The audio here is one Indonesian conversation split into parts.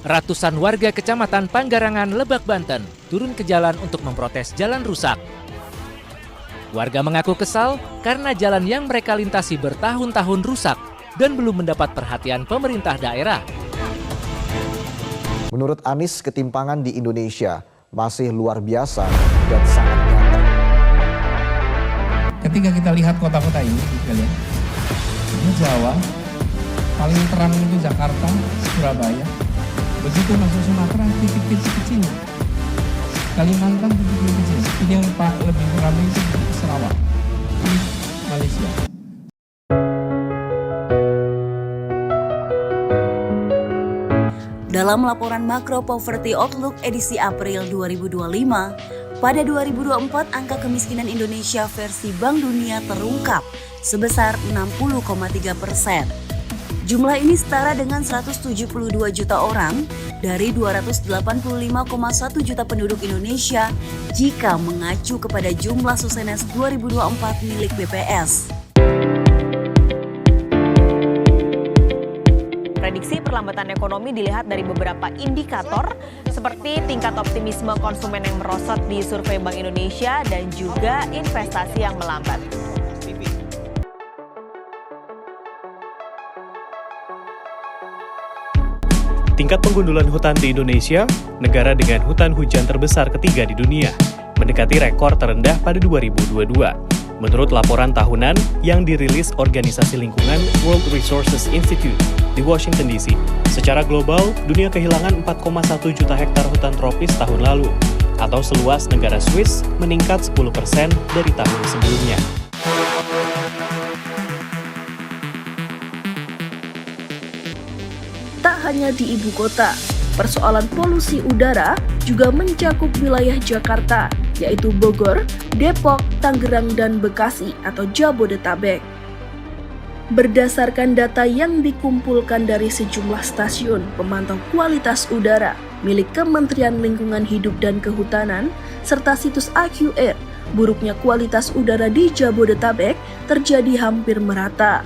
Ratusan warga Kecamatan Panggarangan, Lebak, Banten turun ke jalan untuk memprotes jalan rusak. Warga mengaku kesal karena jalan yang mereka lintasi bertahun-tahun rusak dan belum mendapat perhatian pemerintah daerah. Menurut Anies, ketimpangan di Indonesia masih luar biasa dan sangat nyata. Ketika kita lihat kota-kota ini Jawa, paling terang itu Jakarta, Surabaya. Begitu masuk Sumatera, titik-titik kecil. Kalimantan titik-titik kecil. Ini yang lebih ramai itu Sarawak, di Malaysia. Dalam laporan Makro Poverty Outlook edisi April 2025, pada 2024 angka kemiskinan Indonesia versi Bank Dunia terungkap sebesar 60,3%. Jumlah ini setara dengan 172 juta orang dari 285,1 juta penduduk Indonesia jika mengacu kepada jumlah Susenes 2024 milik BPS. Prediksi perlambatan ekonomi dilihat dari beberapa indikator seperti tingkat optimisme konsumen yang merosot di survei Bank Indonesia dan juga investasi yang melambat. Tingkat penggundulan hutan di Indonesia, negara dengan hutan hujan terbesar ketiga di dunia, mendekati rekor terendah pada 2022. Menurut laporan tahunan yang dirilis Organisasi Lingkungan World Resources Institute di Washington DC, secara global, dunia kehilangan 4,1 juta hektar hutan tropis tahun lalu, atau seluas negara Swiss meningkat 10% dari tahun sebelumnya. Tak hanya di ibu kota, persoalan polusi udara juga mencakup wilayah Jakarta, yaitu Bogor, Depok, Tangerang, dan Bekasi atau Jabodetabek. Berdasarkan data yang dikumpulkan dari sejumlah stasiun pemantau kualitas udara milik Kementerian Lingkungan Hidup dan Kehutanan, serta situs AQAir, buruknya kualitas udara di Jabodetabek terjadi hampir merata.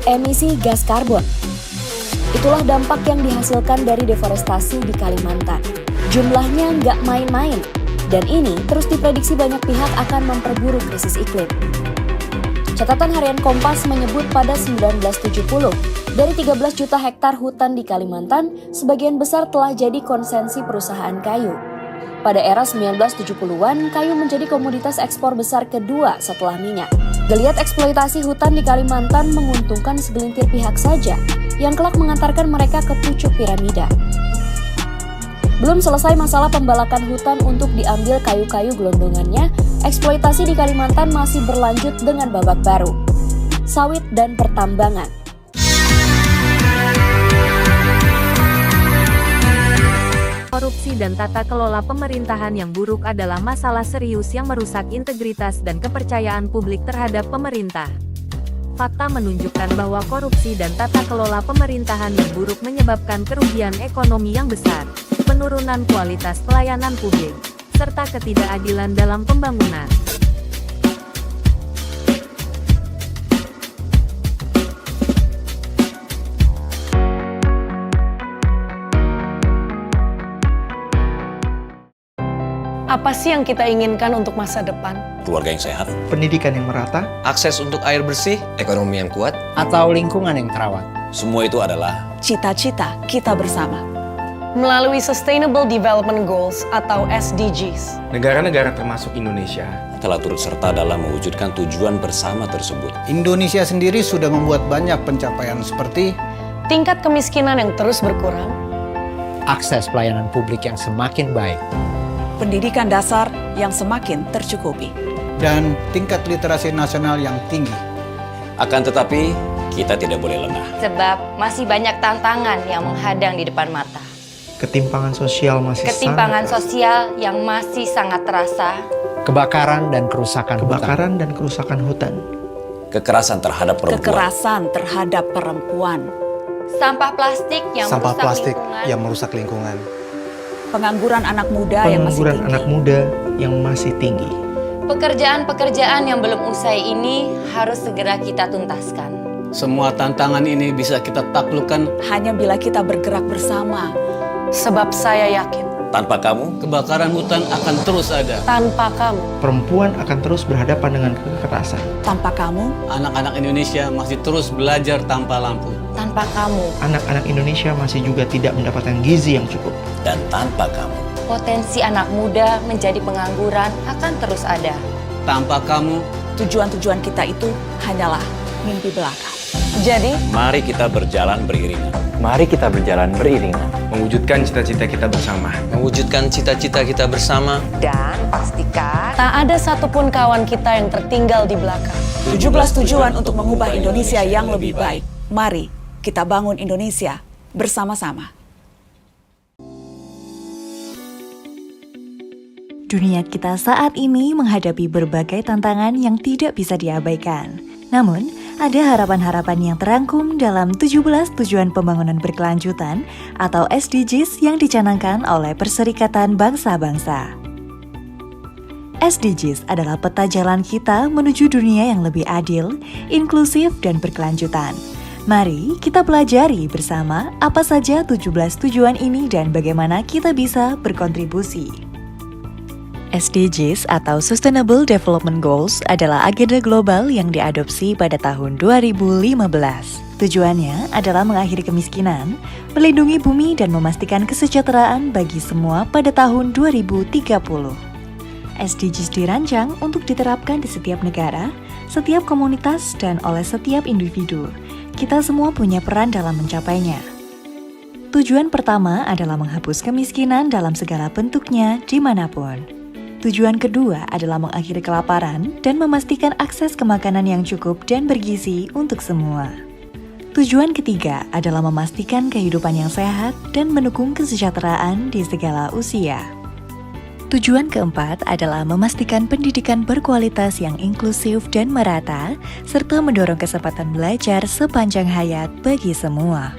Emisi gas karbon. Itulah dampak yang dihasilkan dari deforestasi di Kalimantan. Jumlahnya nggak main-main, dan ini terus diprediksi banyak pihak akan memperburuk krisis iklim. Catatan harian Kompas menyebut pada 1970, dari 13 juta hektar hutan di Kalimantan, sebagian besar telah jadi konsensi perusahaan kayu. Pada era 1970-an, kayu menjadi komoditas ekspor besar kedua setelah minyak. Geliat eksploitasi hutan di Kalimantan menguntungkan segelintir pihak saja, yang kelak mengantarkan mereka ke pucuk piramida. Belum selesai masalah pembalakan hutan untuk diambil kayu-kayu gelondongannya, eksploitasi di Kalimantan masih berlanjut dengan babak baru, sawit dan pertambangan. Korupsi dan tata kelola pemerintahan yang buruk adalah masalah serius yang merusak integritas dan kepercayaan publik terhadap pemerintah. Fakta menunjukkan bahwa korupsi dan tata kelola pemerintahan yang buruk menyebabkan kerugian ekonomi yang besar, penurunan kualitas pelayanan publik, serta ketidakadilan dalam pembangunan. Apa sih yang kita inginkan untuk masa depan? Keluarga yang sehat, pendidikan yang merata, akses untuk air bersih, ekonomi yang kuat, atau lingkungan yang terawat. Semua itu adalah cita-cita kita bersama. Melalui Sustainable Development Goals atau SDGs, negara-negara termasuk Indonesia telah turut serta dalam mewujudkan tujuan bersama tersebut. Indonesia sendiri sudah membuat banyak pencapaian seperti tingkat kemiskinan yang terus berkurang, akses pelayanan publik yang semakin baik, pendidikan dasar yang semakin tercukupi, dan tingkat literasi nasional yang tinggi. Akan tetapi, kita tidak boleh lengah. Sebab masih banyak tantangan yang menghadang di depan mata. Ketimpangan sosial sosial yang masih sangat terasa. Kebakaran dan kerusakan hutan. Kekerasan terhadap perempuan. Sampah plastik yang merusak lingkungan. Pengangguran anak muda yang masih tinggi. Pekerjaan-pekerjaan yang belum usai ini harus segera kita tuntaskan. Semua tantangan ini bisa kita taklukkan Hanya bila kita bergerak bersama. Sebab saya yakin, Tanpa kamu, kebakaran hutan akan terus ada. tanpa kamu, Perempuan akan terus berhadapan dengan kekerasan. tanpa kamu, Anak-anak Indonesia masih terus belajar tanpa lampu. Tanpa kamu, Anak-anak Indonesia masih juga tidak mendapatkan gizi yang cukup. dan tanpa kamu, potensi anak muda menjadi pengangguran akan terus ada. Tanpa kamu, tujuan-tujuan kita itu hanyalah mimpi belaka. Jadi, mari kita berjalan beriringan. Mari kita berjalan beriringan. Mewujudkan cita-cita kita bersama. Mewujudkan cita-cita kita bersama. Dan pastikan tak ada satupun kawan kita yang tertinggal di belakang. 17 tujuan untuk mengubah Indonesia yang lebih baik. Mari kita bangun Indonesia bersama-sama. Dunia kita saat ini menghadapi berbagai tantangan yang tidak bisa diabaikan. Namun, ada harapan-harapan yang terangkum dalam 17 Tujuan Pembangunan Berkelanjutan atau SDGs yang dicanangkan oleh Perserikatan Bangsa-Bangsa. SDGs adalah peta jalan kita menuju dunia yang lebih adil, inklusif, dan berkelanjutan. Mari kita pelajari bersama apa saja 17 tujuan ini dan bagaimana kita bisa berkontribusi. SDGs atau Sustainable Development Goals adalah agenda global yang diadopsi pada tahun 2015. Tujuannya adalah mengakhiri kemiskinan, melindungi bumi dan memastikan kesejahteraan bagi semua pada tahun 2030. SDGs dirancang untuk diterapkan di setiap negara, setiap komunitas, dan oleh setiap individu. Kita semua punya peran dalam mencapainya. Tujuan pertama adalah menghapus kemiskinan dalam segala bentuknya dimanapun. Tujuan kedua adalah mengakhiri kelaparan dan memastikan akses ke makanan yang cukup dan bergizi untuk semua. Tujuan ketiga adalah memastikan kehidupan yang sehat dan mendukung kesejahteraan di segala usia. Tujuan keempat adalah memastikan pendidikan berkualitas yang inklusif dan merata, serta mendorong kesempatan belajar sepanjang hayat bagi semua.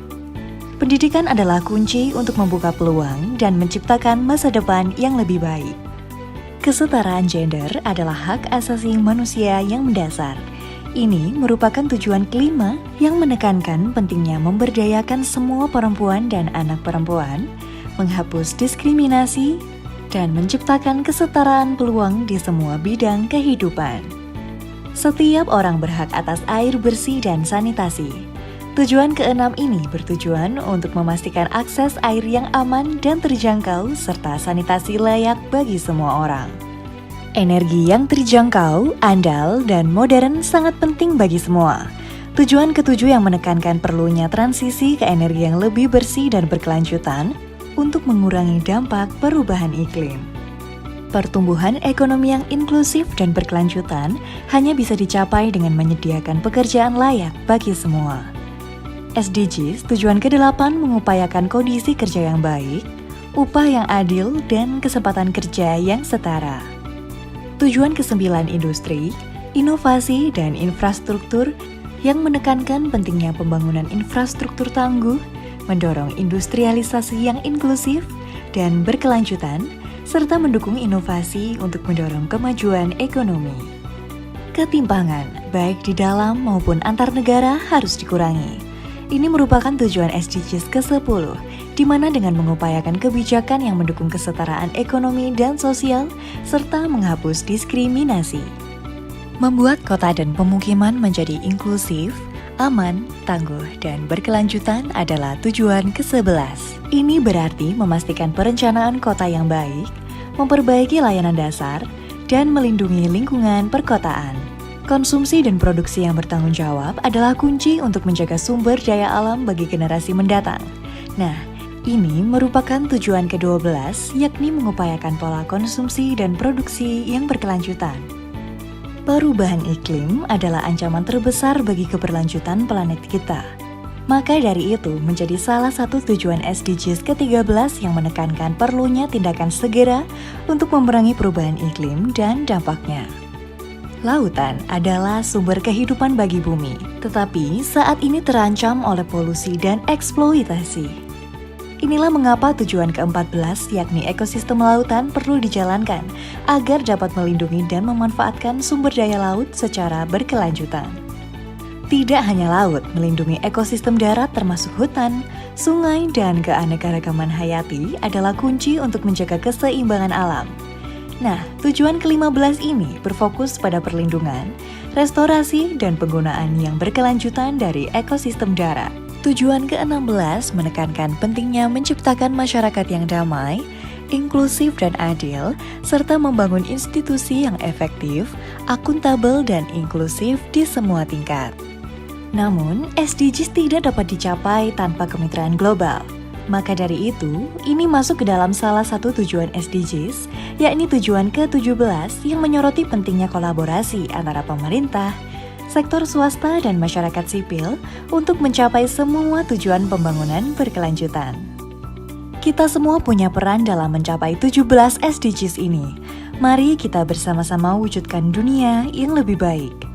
Pendidikan adalah kunci untuk membuka peluang dan menciptakan masa depan yang lebih baik. Kesetaraan gender adalah hak asasi manusia yang mendasar. Ini merupakan tujuan kelima yang menekankan pentingnya memberdayakan semua perempuan dan anak perempuan, menghapus diskriminasi, dan menciptakan kesetaraan peluang di semua bidang kehidupan. Setiap orang berhak atas air bersih dan sanitasi. Tujuan keenam ini bertujuan untuk memastikan akses air yang aman dan terjangkau serta sanitasi layak bagi semua orang. Energi yang terjangkau, andal, dan modern sangat penting bagi semua. Tujuan ketujuh yang menekankan perlunya transisi ke energi yang lebih bersih dan berkelanjutan untuk mengurangi dampak perubahan iklim. Pertumbuhan ekonomi yang inklusif dan berkelanjutan hanya bisa dicapai dengan menyediakan pekerjaan layak bagi semua. SDGs tujuan ke-8 mengupayakan kondisi kerja yang baik, upah yang adil, dan kesempatan kerja yang setara. Tujuan ke-9 industri, inovasi, dan infrastruktur yang menekankan pentingnya pembangunan infrastruktur tangguh, mendorong industrialisasi yang inklusif dan berkelanjutan, serta mendukung inovasi untuk mendorong kemajuan ekonomi. Ketimpangan, baik di dalam maupun antar negara harus dikurangi. Ini merupakan tujuan SDGs ke-10, di mana dengan mengupayakan kebijakan yang mendukung kesetaraan ekonomi dan sosial, serta menghapus diskriminasi. Membuat kota dan pemukiman menjadi inklusif, aman, tangguh, dan berkelanjutan adalah tujuan ke-11. Ini berarti memastikan perencanaan kota yang baik, memperbaiki layanan dasar, dan melindungi lingkungan perkotaan. Konsumsi dan produksi yang bertanggung jawab adalah kunci untuk menjaga sumber daya alam bagi generasi mendatang. Nah, ini merupakan tujuan ke-12, yakni mengupayakan pola konsumsi dan produksi yang berkelanjutan. Perubahan iklim adalah ancaman terbesar bagi keberlanjutan planet kita. Maka dari itu menjadi salah satu tujuan SDGs ke-13 yang menekankan perlunya tindakan segera untuk memerangi perubahan iklim dan dampaknya. Lautan adalah sumber kehidupan bagi bumi, tetapi saat ini terancam oleh polusi dan eksploitasi. Inilah mengapa tujuan ke-14 yakni ekosistem lautan perlu dijalankan agar dapat melindungi dan memanfaatkan sumber daya laut secara berkelanjutan. Tidak hanya laut, melindungi ekosistem darat termasuk hutan, sungai, dan keanekaragaman hayati adalah kunci untuk menjaga keseimbangan alam. Nah, tujuan ke-15 ini berfokus pada perlindungan, restorasi, dan penggunaan yang berkelanjutan dari ekosistem darat. Tujuan ke-16 menekankan pentingnya menciptakan masyarakat yang damai, inklusif dan adil, serta membangun institusi yang efektif, akuntabel, dan inklusif di semua tingkat. Namun, SDGs tidak dapat dicapai tanpa kemitraan global. Maka dari itu, ini masuk ke dalam salah satu tujuan SDGs, yakni tujuan ke-17 yang menyoroti pentingnya kolaborasi antara pemerintah, sektor swasta, dan masyarakat sipil untuk mencapai semua tujuan pembangunan berkelanjutan. Kita semua punya peran dalam mencapai 17 SDGs ini. Mari kita bersama-sama wujudkan dunia yang lebih baik.